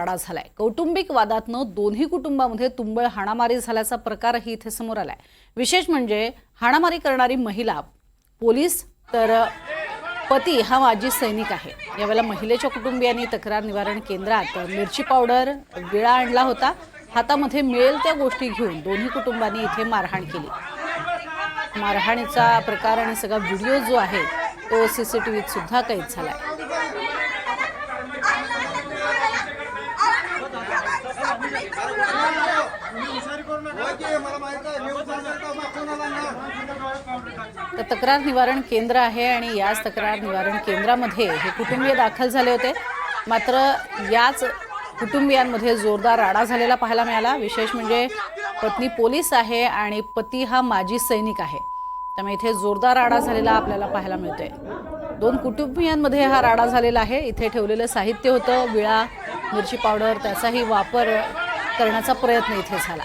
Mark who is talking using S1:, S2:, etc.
S1: राडा झालाय। कौटुंबिक वादातनं दोन्ही कुटुंबांमध्ये तुंबळ हाणामारी झाल्याचा प्रकारही इथे समोर आलाय। विशेष म्हणजे हाणामारी करणारी महिला पोलीस तर पती हा माजी सैनिक आहे। यावेळेला महिलेच्या कुटुंबियांनी तक्रार निवारण केंद्रात मिरची पावडर विळा आणला होता। हातामध्ये मिळेल त्या गोष्टी घेऊन दोन्ही कुटुंबांनी इथे मारहाण केली। मारहाणीचा प्रकार आणि सगळा व्हिडिओ जो आहे तो सीसीटीव्हीत सुद्धा कैद झालाय। तर तक्रार निवारण केंद्र आहे आणि याच तक्रार निवारण केंद्रामध्ये हे कुटुंबीय दाखल झाले होते। मात्र याच कुटुंबियांमध्ये जोरदार राडा झालेला पाहायला मिळाला। विशेष म्हणजे पत्नी पोलीस आहे आणि पती हा माजी सैनिक आहे। त्यामुळे इथे जोरदार राडा झालेला आपल्याला पाहायला मिळतोय। दोन कुटुंबियांमध्ये हा राडा झालेला आहे। इथे ठेवलेलं साहित्य होतं विळा मिरची पावडर त्याचाही वापर करण्याचा प्रयत्न इथे झाला।